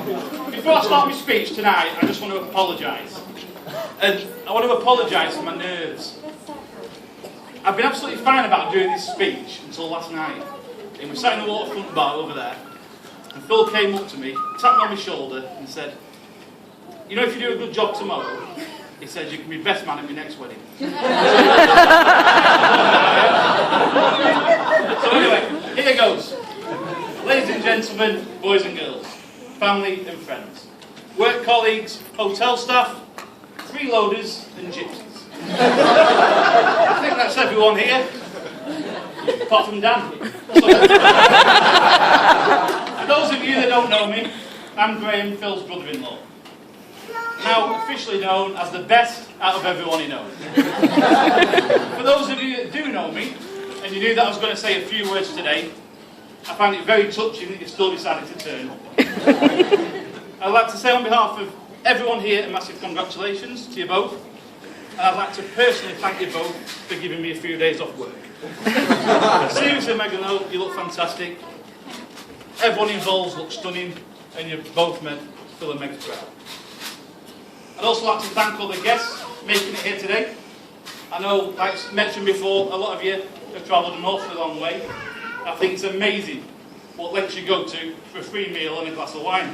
Before I start my speech tonight, I just want to apologise. And I want to apologise for my nerves. I've been absolutely fine about doing this speech until last night. And we sat in the waterfront bar over there, and Phil came up to me, tapped me on my shoulder and said, "You know, if you do a good job tomorrow," he said, "you can be best man at my next wedding." So anyway, here goes. Ladies and gentlemen, boys and girls, family and friends, work colleagues, hotel staff, freeloaders and gypsies. I think that's everyone here, apart from Dan. For those of you that don't know me, I'm Graham, Phil's brother-in-law. Now officially known as the best out of everyone he knows. For those of you that do know me, and you knew that I was going to say a few words today, I find it very touching that you still decided to turn up. I'd like to say on behalf of everyone here a massive congratulations to you both. And I'd like to personally thank you both for giving me a few days off work. Seriously, Megan, you look fantastic. Everyone involved looks stunning, and you've both made Phil and Meg proud. I'd also like to thank all the guests making it here today. I know, like mentioned before, a lot of you have travelled an awfully long way. I think it's amazing what lengths you go to for a free meal and a glass of wine.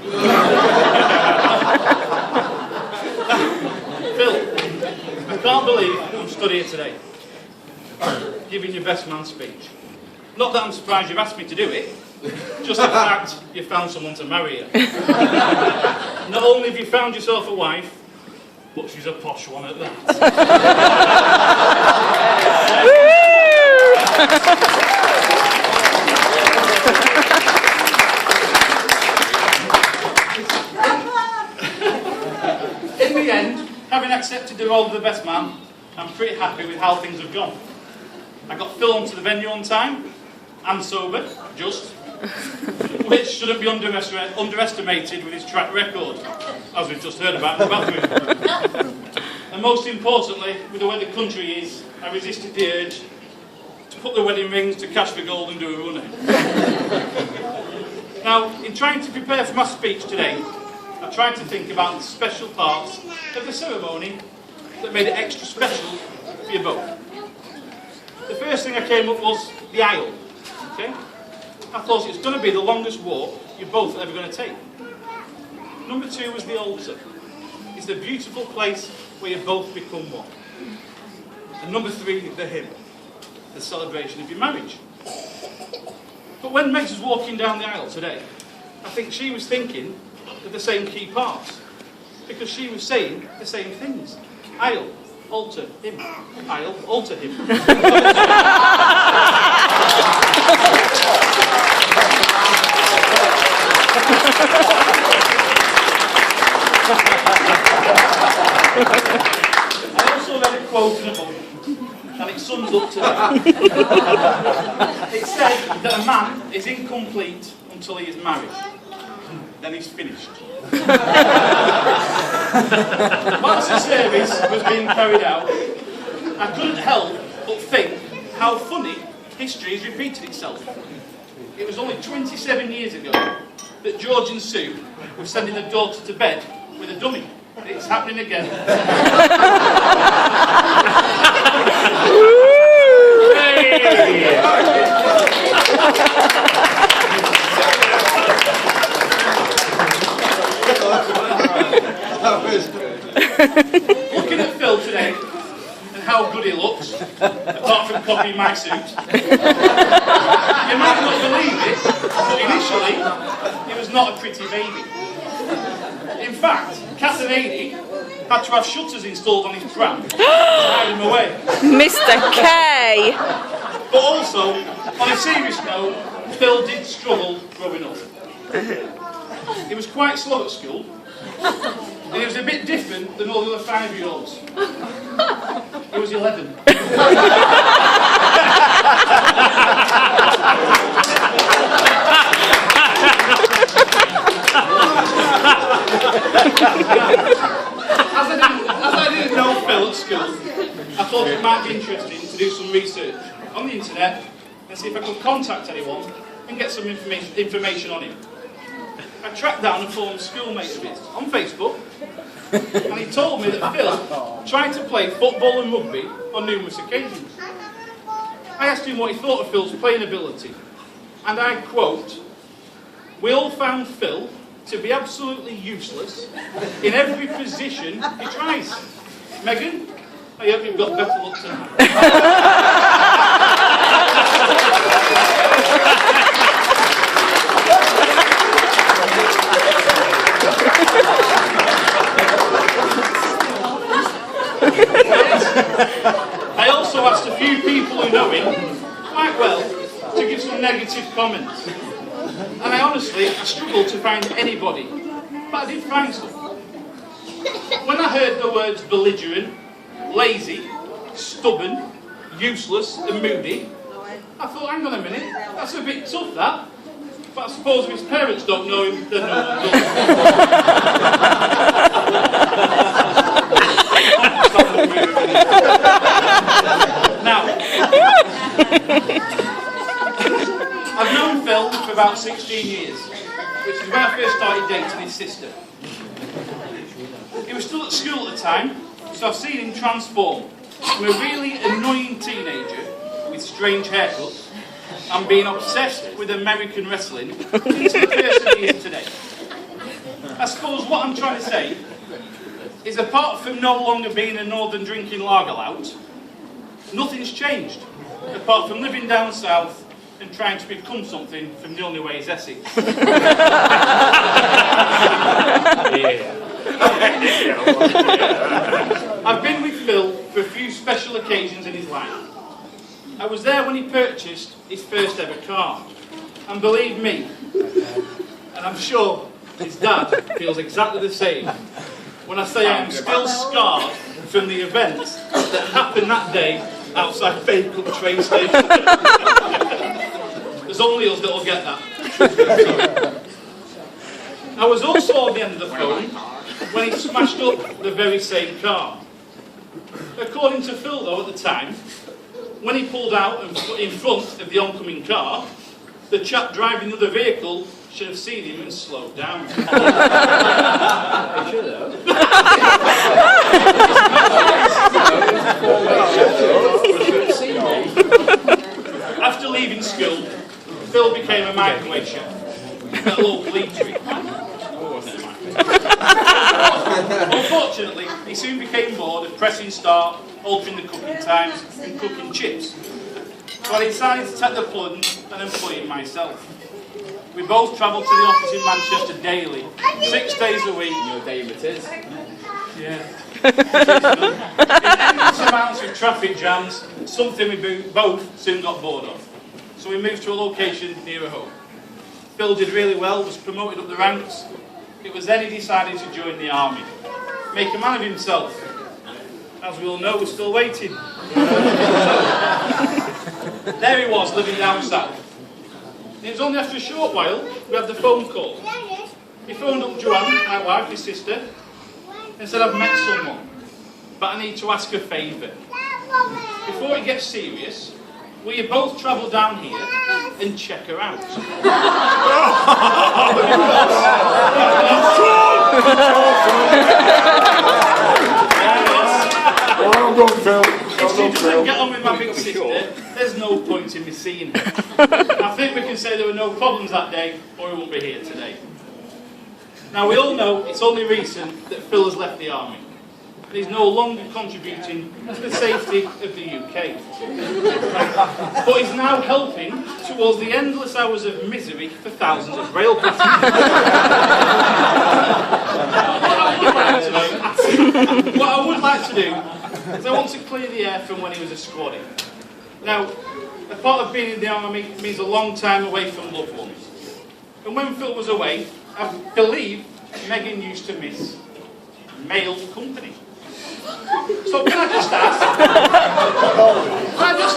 Phil, I can't believe I'm stood here today, giving your best man speech. Not that I'm surprised you've asked me to do it, just the fact you found someone to marry you. Not only have you found yourself a wife, but she's a posh one at that. In the end, having accepted the role of the best man, I'm pretty happy with how things have gone. I got Phil onto the venue on time, and sober, just, which shouldn't be underestimated with his track record, as we've just heard about in the bathroom. And most importantly, with the way the country is, I resisted the urge to put the wedding rings to cash for gold and do a runner. Now, in trying to prepare for my speech today, I tried to think about the special parts of the ceremony that made it extra special for you both. The first thing I came up was the aisle. Okay? I thought it's going to be the longest walk you're both ever going to take. Number 2 was the altar. It's the beautiful place where you both become one. And number 3, the hymn, the celebration of your marriage. But when Megs was walking down the aisle today, I think she was thinking of the same key parts, because she was saying the same things. Aisle, altar, hymn. Aisle, altar, hymn. I also read a quote in a book, and it sums up to that. It said that a man is incomplete until he is married. Then he's finished. Whilst the service was being carried out, I couldn't help but think how funny history has repeated itself. It was only 27 years ago that George and Sue were sending their daughter to bed with a dummy. It's happening again. Looking at Phil today and how good he looks, apart from copying my suit, you might not believe it, but initially he was not a pretty baby. In fact, Kath and Amy had to have shutters installed on his pram to hide him away. Mr. K! But also, on a serious note, Phil did struggle growing up. He was quite slow at school, and he was a bit different than all the other 5-year-olds. He was 11. As I didn't know Phil at school, I thought it might be interesting to do some research on the internet and see if I could contact anyone and get some information on him. I tracked down a former schoolmate of his on Facebook, and he told me that Phil tried to play football and rugby on numerous occasions. I asked him what he thought of Phil's playing ability, and I quote, "We all found Phil to be absolutely useless in every position he tries." Megan, I hope you've got better luck tonight. I also asked a few people who know him quite well to give some negative comments. And I struggled to find anybody, but I did find some. When I heard the words belligerent, lazy, stubborn, useless and moody, I thought, hang on a minute, that's a bit tough that. But I suppose if his parents don't know him, then no one Now, I've known Phil for about 16 years, which is when I first started dating his sister. He was still at school at the time, so I've seen him transform from a really annoying teenager with strange haircuts and being obsessed with American wrestling into the person he is today. I suppose what I'm trying to say is, apart from no longer being a northern drinking lager lout, nothing's changed, apart from living down south and trying to become something from the only way is Essex. I've been with Phil for a few special occasions in his life. I was there when he purchased his first ever car. And believe me, and I'm sure his dad feels exactly the same, when I say I am still scarred from the events that happened that day outside Fairclough train station. There's only us that will get that. I was also on the end of the phone when he smashed up the very same car. According to Phil, though, at the time, when he pulled out and put in front of the oncoming car, the chap driving the other vehicle should have seen him and slowed down. After leaving school, Phil became a microwave chef at a local eatery. Unfortunately, he soon became bored of pressing start, altering the cooking times and cooking chips. So I decided to take the plunge and employ him myself. We both travelled to the office in Manchester daily, 6 days a week. Your David is. Yeah. In endless amounts of traffic jams, something we both soon got bored of. So we moved to a location nearer home. Phil did really well, was promoted up the ranks. It was then he decided to join the army, make a man of himself. As we all know, we're still waiting. There he was, living down south. It was only after a short while we had the phone call. He phoned up Joanne, my wife, his sister, and said, "I've met someone, but I need to ask a favour. Before it gets serious, will you both travel down here and check her out?" If she doesn't get on with my big sister, there's no point in me seeing her. I think we can say there were no problems that day, or he won't be here today. Now, we all know it's only recent that Phil has left the army. He's no longer contributing to the safety of the UK. But he's now helping towards the endless hours of misery for thousands of rail passengers. What I would like to do is I want to clear the air from when he was a squaddy. Now, a part of being in the army means a long time away from loved ones. And when Phil was away, I believe Megan used to miss male company. So can I just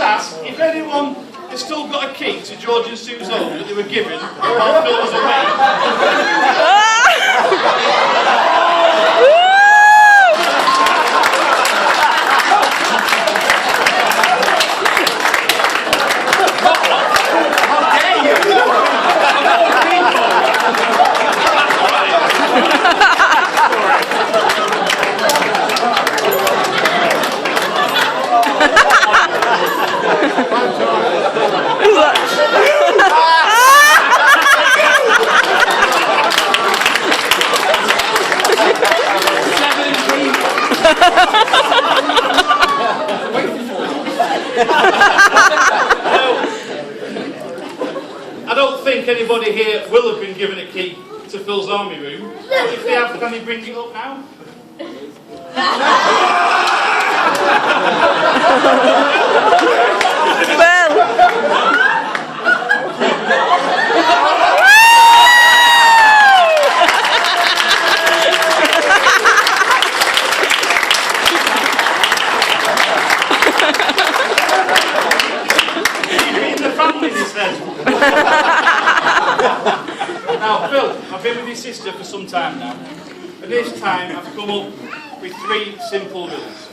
ask if anyone has still got a key to George and Sue's home that they were given while Phil was away? How dare you? the key to Phil's army room. If they have, can they bring it up now? Now, Phil, I've been with your sister for some time now, and this time I've come up with 3 simple rules.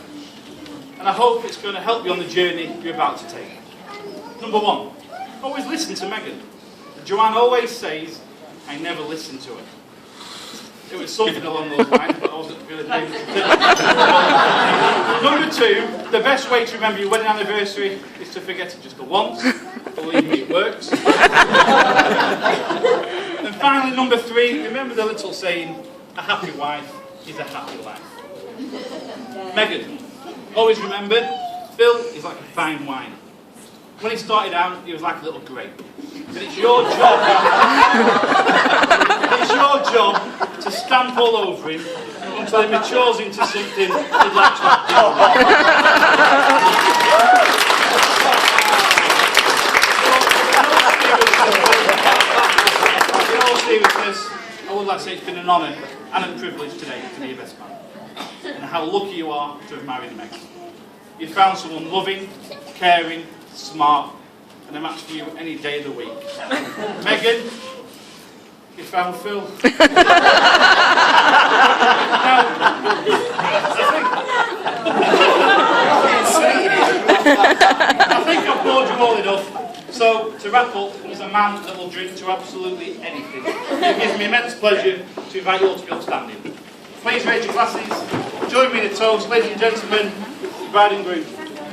And I hope it's going to help you on the journey you're about to take. Number 1, always listen to Megan. Joanne always says, I never listen to her. It was something along those lines, but I wasn't going to name it. Number 2, the best way to remember your wedding anniversary is to forget it just the once. Believe me, it works. And finally, number 3, remember the little saying, a happy wife is a happy life. Megan, always remember, Phil is like a fine wine. When he started out, he was like a little grape. And it's your job, to stamp all over him until he matures into something you'd like to have. In all seriousness, I would like to say it's been an honour and a privilege today to be your best man. And how lucky you are to have married Megan. You found someone loving, caring, smart, and a match for you any day of the week. Megan, you found Phil. I think I've bored you all enough. So, to wrap up, there's a man that will drink to absolutely anything. It gives me immense pleasure to invite you all to be upstanding. Please raise your glasses. Join me in a toast, ladies and gentlemen, bride and groom.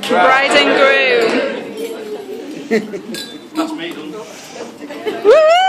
Bride and groom. That's me done. Woo!